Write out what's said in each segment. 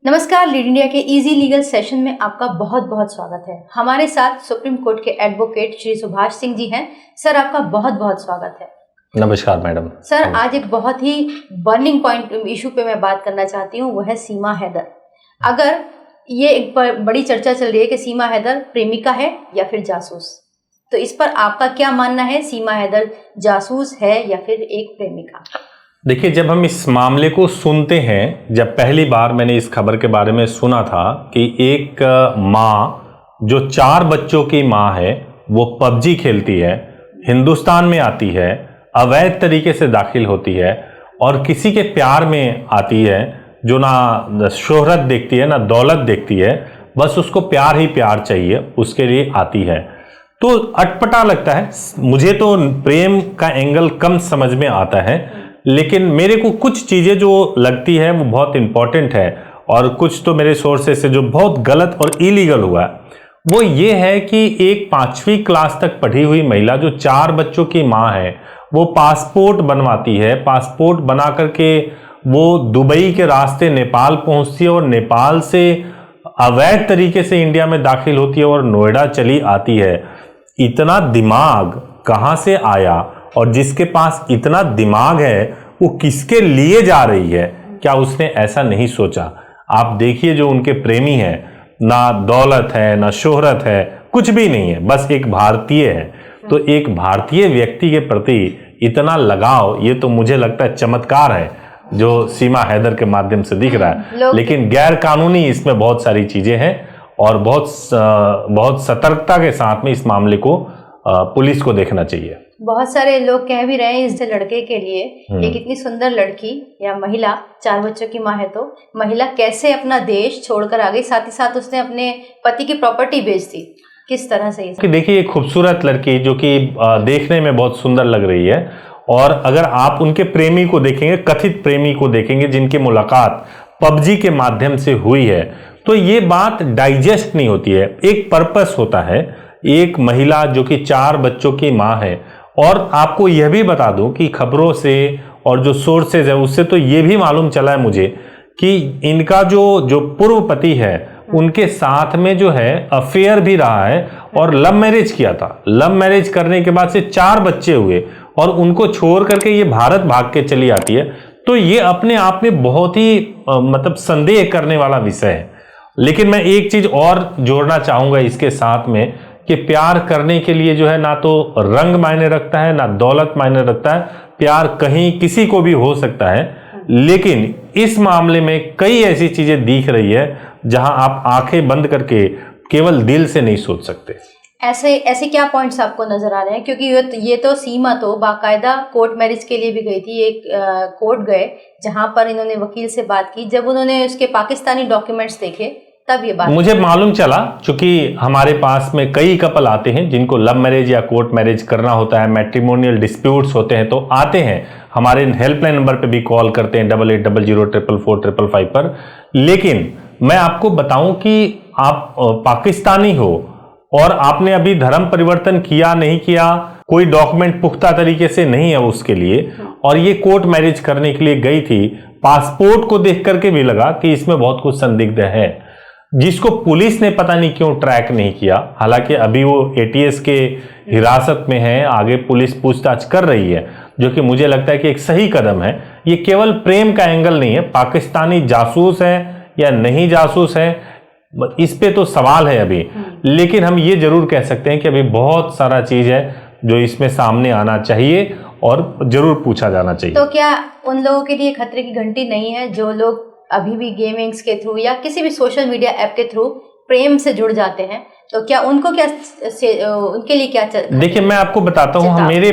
नमस्कार, lead India के easy legal session में आपका बहुत बहुत स्वागत है। हमारे साथ सुप्रीम कोर्ट के एडवोकेट श्री सुभाष सिंह जी हैं। सर, आपका बहुत बहुत स्वागत है। नमस्कार मैडम। सर, आज एक बहुत ही बर्निंग पॉइंट इशू पे मैं बात करना चाहती हूँ, वो है सीमा हैदर। अगर ये एक बड़ी चर्चा चल रही है कि सीमा हैदर प्रेमिका है या फिर जासूस, तो इस पर आपका क्या मानना है? सीमा हैदर जासूस है या फिर एक प्रेमिका? देखिए, जब हम इस मामले को सुनते हैं, जब पहली बार मैंने इस खबर के बारे में सुना था कि एक माँ जो 4 बच्चों की माँ है, वो पबजी खेलती है, हिंदुस्तान में आती है, अवैध तरीके से दाखिल होती है और किसी के प्यार में आती है जो ना शोहरत देखती है ना दौलत देखती है, बस उसको प्यार ही प्यार चाहिए, उसके लिए आती है, तो अटपटा लगता है। मुझे तो प्रेम का एंगल कम समझ में आता है, लेकिन मेरे को कुछ चीज़ें जो लगती है वो बहुत इंपॉर्टेंट है और कुछ तो मेरे सोर्सेस से जो बहुत गलत और इलीगल हुआ है, वो ये है कि एक 5वीं क्लास तक पढ़ी हुई महिला जो 4 बच्चों की माँ है, वो पासपोर्ट बनवाती है, पासपोर्ट बना करके वो दुबई के रास्ते नेपाल पहुंचती है और नेपाल से अवैध तरीके से इंडिया में दाखिल होती है और नोएडा चली आती है। इतना दिमाग कहाँ से आया? और जिसके पास इतना दिमाग है वो किसके लिए जा रही है? क्या उसने ऐसा नहीं सोचा? आप देखिए, जो उनके प्रेमी हैं, ना दौलत है ना शोहरत है, कुछ भी नहीं है, बस एक भारतीय है। तो एक भारतीय व्यक्ति के प्रति इतना लगाव, ये तो मुझे लगता है चमत्कार है जो सीमा हैदर के माध्यम से दिख रहा है। लेकिन गैर कानूनी इसमें बहुत सारी चीजें हैं और बहुत सतर्कता के साथ में इस मामले को पुलिस को देखना चाहिए। बहुत सारे लोग कह भी रहे हैं इस लड़के के लिए, एक इतनी सुंदर लड़की या महिला, 4 बच्चों की माँ है, तो महिला कैसे अपना देश छोड़कर आ गई, साथ ही साथ उसने अपने पति की प्रॉपर्टी बेच दी, किस तरह से? कि देखिए, एक खूबसूरत लड़की जो कि देखने में बहुत सुंदर लग रही है, और अगर आप उनके प्रेमी को देखेंगे, कथित प्रेमी को देखेंगे जिनकी मुलाकात पबजी के माध्यम से हुई है, तो ये बात डाइजेस्ट नहीं होती है। एक पर्पस होता है, एक महिला जो कि 4 बच्चों की माँ है, और आपको यह भी बता दूं कि खबरों से और जो सोर्सेज है उससे तो ये भी मालूम चला है मुझे कि इनका जो पूर्व पति है, उनके साथ में जो है अफेयर भी रहा है और लव मैरिज किया था। लव मैरिज करने के बाद से 4 बच्चे हुए और उनको छोड़ करके ये भारत भाग के चली आती है। तो ये अपने आप में बहुत ही मतलब संदेह करने वाला विषय है। लेकिन मैं एक चीज और जोड़ना चाहूंगा इसके साथ में कि प्यार करने के लिए जो है ना तो रंग मायने रखता है ना दौलत मायने रखता है। प्यार कहीं किसी को भी हो सकता है, लेकिन इस मामले में कई ऐसी चीजें दिख रही है जहां आप आंखें बंद करके केवल दिल से नहीं सोच सकते। ऐसे क्या पॉइंट्स आपको नजर आ रहे हैं? क्योंकि ये तो सीमा तो बाकायदा कोर्ट मैरिज के लिए भी गई थी। एक कोर्ट गए जहां पर इन्होंने वकील से बात की, जब उन्होंने उसके पाकिस्तानी डॉक्यूमेंट्स देखे तब ये बात मुझे मालूम चला। चूंकि हमारे पास में कई कपल आते हैं जिनको लव मैरिज या कोर्ट मैरिज करना होता है, मैट्रिमोनियल डिस्प्यूट्स होते हैं, तो आते हैं हमारे हेल्पलाइन नंबर पे भी कॉल करते हैं 8800444555 पर। लेकिन मैं आपको बताऊं कि आप पाकिस्तानी हो और आपने अभी धर्म परिवर्तन किया नहीं किया, कोई डॉक्यूमेंट पुख्ता तरीके से नहीं है उसके लिए, और ये कोर्ट मैरिज करने के लिए गई थी, पासपोर्ट को देख करके भी लगा कि इसमें बहुत कुछ संदिग्ध है, जिसको पुलिस ने पता नहीं क्यों ट्रैक नहीं किया। हालांकि अभी वो एटीएस के हिरासत में है, आगे पुलिस पूछताछ कर रही है, जो कि मुझे लगता है कि एक सही कदम है। ये केवल प्रेम का एंगल नहीं है, पाकिस्तानी जासूस है या नहीं जासूस है, इस पे तो सवाल है अभी। लेकिन हम ये जरूर कह सकते हैं कि अभी बहुत सारा चीज है जो इसमें सामने आना चाहिए और जरूर पूछा जाना चाहिए। तो क्या उन लोगों के लिए खतरे की घंटी नहीं है जो लोग अभी भी गेमिंग्स के थ्रू या किसी भी सोशल मीडिया ऐप के थ्रू प्रेम से जुड़ जाते हैं? तो क्या उनको उनके लिए क्या देखिए, मैं आपको बताता हूँ, मेरे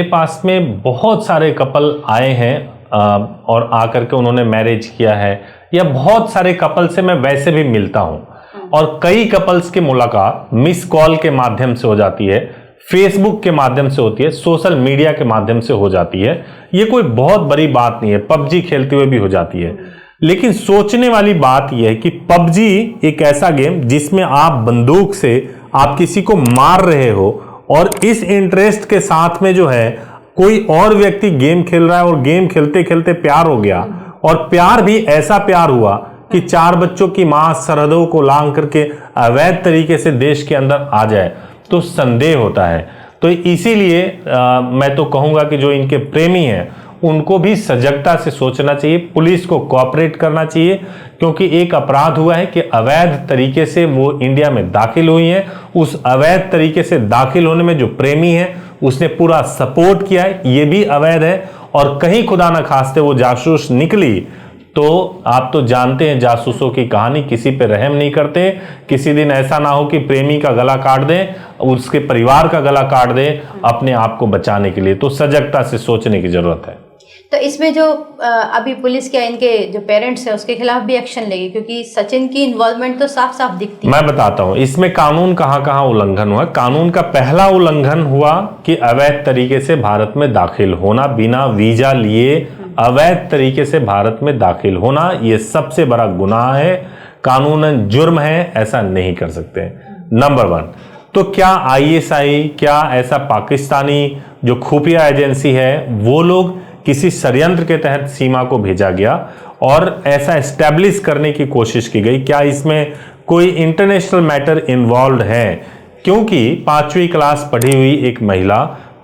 पास में बहुत सारे कपल आए हैं और आकर के उन्होंने मैरिज किया है, या बहुत सारे कपल से मैं वैसे भी मिलता हूँ, और कई कपल्स की मुलाकात मिस कॉल के माध्यम से हो जाती है, फेसबुक के माध्यम से होती है, सोशल मीडिया के माध्यम से हो जाती है। ये कोई बहुत बड़ी बात नहीं है, पबजी खेलते हुए भी हो जाती है। लेकिन सोचने वाली बात यह है कि पबजी एक ऐसा गेम जिसमें आप बंदूक से आप किसी को मार रहे हो, और इस इंटरेस्ट के साथ में जो है कोई और व्यक्ति गेम खेल रहा है और गेम खेलते खेलते प्यार हो गया, और प्यार भी ऐसा प्यार हुआ कि 4 बच्चों की मां सरहदों को लांघ करके अवैध तरीके से देश के अंदर आ जाए, तो संदेह होता है। तो इसीलिए मैं तो कहूंगा कि जो इनके प्रेमी हैं उनको भी सजगता से सोचना चाहिए, पुलिस को कोऑपरेट करना चाहिए, क्योंकि एक अपराध हुआ है कि अवैध तरीके से वो इंडिया में दाखिल हुई हैं। उस अवैध तरीके से दाखिल होने में जो प्रेमी है उसने पूरा सपोर्ट किया है, ये भी अवैध है। और कहीं खुदा न खास्ते वो जासूस निकली तो आप तो जानते हैं जासूसों की कहानी, किसी पे रहम नहीं करते। किसी दिन ऐसा ना हो कि प्रेमी का गला काट दें, उसके परिवार का गला काट दें अपने आप को बचाने के लिए। तो सजगता से सोचने की जरूरत है। तो इसमें जो अभी पुलिस के इनके जो पेरेंट्स हैं उसके खिलाफ भी एक्शन लेगी, क्योंकि सचिन की इन्वॉल्वमेंट तो साफ साफ दिखती है। मैं बताता हूं इसमें कानून कहां कहां उल्लंघन हुआ। कानून का पहला उल्लंघन हुआ कि अवैध तरीके से भारत में दाखिल होना, बिना वीजा लिए अवैध तरीके से भारत में दाखिल होना, यह सबसे बड़ा गुनाह है, कानूनन जुर्म है, ऐसा नहीं कर सकते। नंबर 1, तो क्या ISI, क्या ऐसा पाकिस्तानी जो खुफिया एजेंसी है वो लोग किसी षड्यंत्र के तहत सीमा को भेजा गया और ऐसा एस्टैब्लिश करने की कोशिश की गई? क्या इसमें कोई इंटरनेशनल मैटर इन्वॉल्व है? क्योंकि 5वीं क्लास पढ़ी हुई एक महिला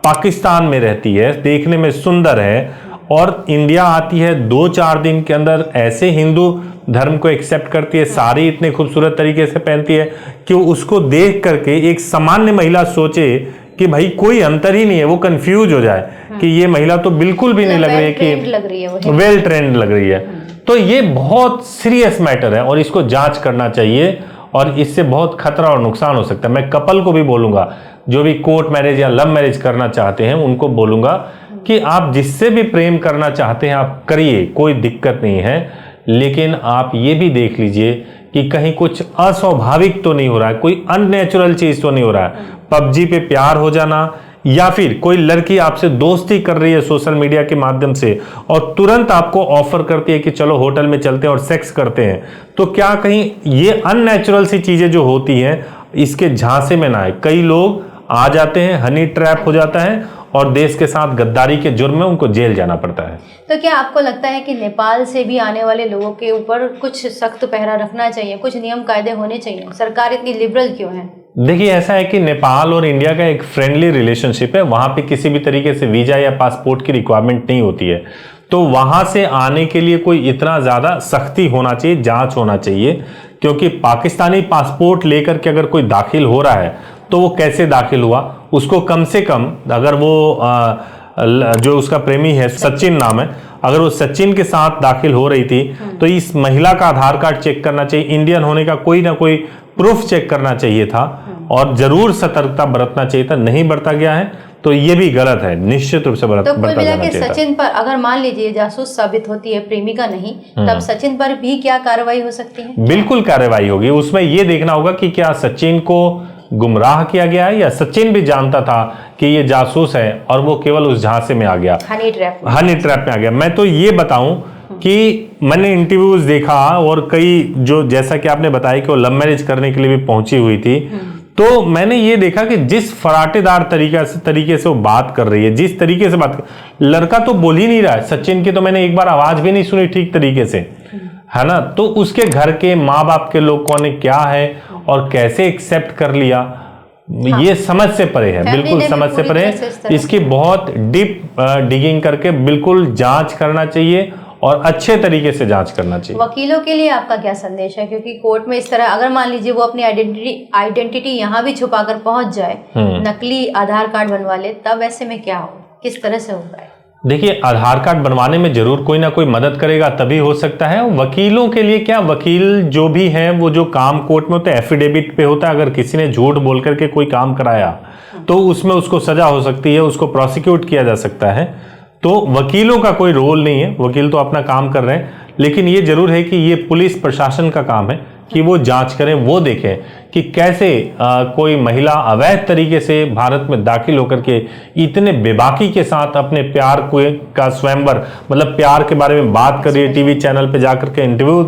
पाकिस्तान में रहती है, देखने में सुंदर है, और इंडिया आती है 2-4 दिन के अंदर ऐसे हिंदू धर्म को एक्सेप्ट करती है, साड़ी इतने खूबसूरत तरीके से पहनती है कि उसको देख करके एक सामान्य महिला सोचे कि भाई कोई अंतर ही नहीं है, वो कंफ्यूज हो जाए कि ये महिला तो बिल्कुल भी नहीं लग रही है कि वेल ट्रेंड लग रही है। तो ये बहुत सीरियस मैटर है और इसको जांच करना चाहिए, और इससे बहुत खतरा और नुकसान हो सकता है। मैं कपल को भी बोलूंगा, जो भी कोर्ट मैरिज या लव मैरिज करना चाहते हैं उनको बोलूंगा कि आप जिससे भी प्रेम करना चाहते हैं आप करिए, कोई दिक्कत नहीं है, लेकिन आप ये भी देख लीजिए कि कहीं कुछ अस्वाभाविक तो नहीं हो रहा है, कोई अननेचुरल चीज तो नहीं हो रहा है। PUBG पे प्यार हो जाना, या फिर कोई लड़की आपसे दोस्ती कर रही है सोशल मीडिया के माध्यम से और तुरंत आपको ऑफर करती है कि चलो होटल में चलते हैं और सेक्स करते हैं, तो क्या कहीं ये अननेचुरल सी चीजें जो होती हैं इसके झांसे में ना आए। कई लोग आ जाते हैं, हनी ट्रैप हो जाता है और देश के साथ गद्दारी के जुर्म में उनको जेल जाना पड़ता है। तो क्या आपको लगता है कि नेपाल से भी आने वाले लोगों के ऊपर कुछ सख्त पहरा रखना चाहिए, कुछ नियम कायदे होने चाहिए? सरकार इतनी लिबरल क्यों है? देखिए, ऐसा है कि नेपाल और इंडिया का एक फ्रेंडली रिलेशनशिप है, वहां पे किसी भी तरीके से वीजा या पासपोर्ट की रिक्वायरमेंट नहीं होती है, तो वहां से आने के लिए कोई इतना ज्यादा सख्ती होना चाहिए, जांच होना चाहिए, क्योंकि पाकिस्तानी पासपोर्ट लेकर के अगर कोई दाखिल हो रहा है तो वो कैसे दाखिल हुआ, उसको कम से कम अगर वो जो उसका प्रेमी है सचिन नाम है, अगर वो सचिन के साथ दाखिल हो रही थी तो इस महिला का आधार कार्ड चेक करना चाहिए, इंडियन होने का कोई ना कोई प्रूफ चेक करना चाहिए था और जरूर सतर्कता बरतना चाहिए था। नहीं बरता गया है तो ये भी गलत है, निश्चित रूप से बरता जाना चाहिए। सचिन पर अगर मान लीजिए जासूस साबित होती है, प्रेमिका नहीं, तब सचिन पर भी क्या कार्रवाई हो सकती है? बिल्कुल कार्रवाई होगी। उसमें ये देखना होगा कि क्या सचिन को गुमराह किया गया है या सचिन भी जानता था कि ये जासूस है और वो केवल उस झांसे में आ गया, हनी ट्रैप में आ गया। मैं तो ये बताऊं कि मैंने इंटरव्यूज देखा और कई जो जैसा कि आपने बताया कि वो लव मैरिज करने के लिए भी पहुंची हुई थी, तो मैंने ये देखा कि जिस फराटेदार तरीके से वो बात कर रही है, जिस तरीके से बात लड़का तो बोल ही नहीं रहा है, सचिन की तो मैंने एक बार आवाज भी नहीं सुनी ठीक तरीके से, है ना। तो उसके घर के माँ बाप के लोगों ने क्या है और कैसे एक्सेप्ट कर लिया, हाँ, ये समझ से परे है, बिल्कुल समझ से परे है। इसकी बहुत डीप डिगिंग करके बिल्कुल जांच करना चाहिए और अच्छे तरीके से जांच करना चाहिए। वकीलों के लिए आपका क्या संदेश है? क्योंकि कोर्ट में इस तरह अगर मान लीजिए वो अपनी आइडेंटिटी यहाँ भी छुपाकर पहुंच जाए, नकली आधार कार्ड बनवा ले, तब ऐसे में क्या हो, किस तरह से होगा? देखिए, आधार कार्ड बनवाने में जरूर कोई ना कोई मदद करेगा, तभी हो सकता है। वकीलों के लिए क्या, वकील जो भी है वो जो काम कोर्ट में होता है एफिडेविट पे होता है, अगर किसी ने झूठ बोल करके कोई काम कराया तो उसमें उसको सजा हो सकती है, उसको प्रोसिक्यूट किया जा सकता है। तो वकीलों का कोई रोल नहीं है, वकील तो अपना काम कर रहे हैं, लेकिन ये जरूर है कि ये पुलिस प्रशासन का काम है कि वो जांच करें, वो देखें कि कैसे कोई महिला अवैध तरीके से भारत में दाखिल होकर के इतने बेबाकी के साथ अपने प्यार का स्वयंवर, मतलब प्यार के बारे में बात कर रही है, टीवी चैनल पे जाकर के इंटरव्यू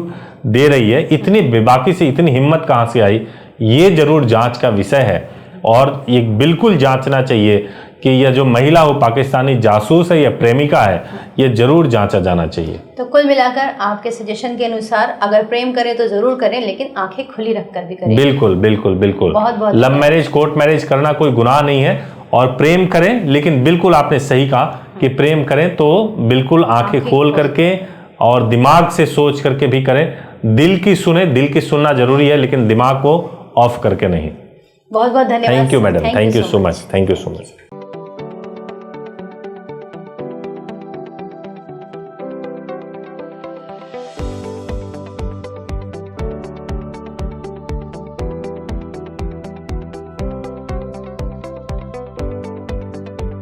दे रही है, इतनी बेबाकी से इतनी हिम्मत कहाँ से आई, ये जरूर जांच का विषय है। और ये बिल्कुल जांचना चाहिए कि यह जो महिला वो पाकिस्तानी जासूस है या प्रेमिका है, ये जरूर जांचा जाना चाहिए। तो कुल मिलाकर आपके सजेशन के अनुसार अगर प्रेम करें तो जरूर करें, लेकिन आंखें खुली रखकर भी करें। बिल्कुल बिल्कुल बिल्कुल। बहुत बहुत लव मैरिज, कोर्ट मैरिज करना कोई गुनाह नहीं है, और प्रेम करें, लेकिन बिल्कुल आपने सही कहा कि प्रेम करें तो बिल्कुल आंखें खोल करके और दिमाग से सोच करके भी करें। दिल की सुने, दिल की सुनना जरूरी है, लेकिन दिमाग को ऑफ करके नहीं। बहुत बहुत धन्यवाद। Thank you madam, thank you so much, thank you so much.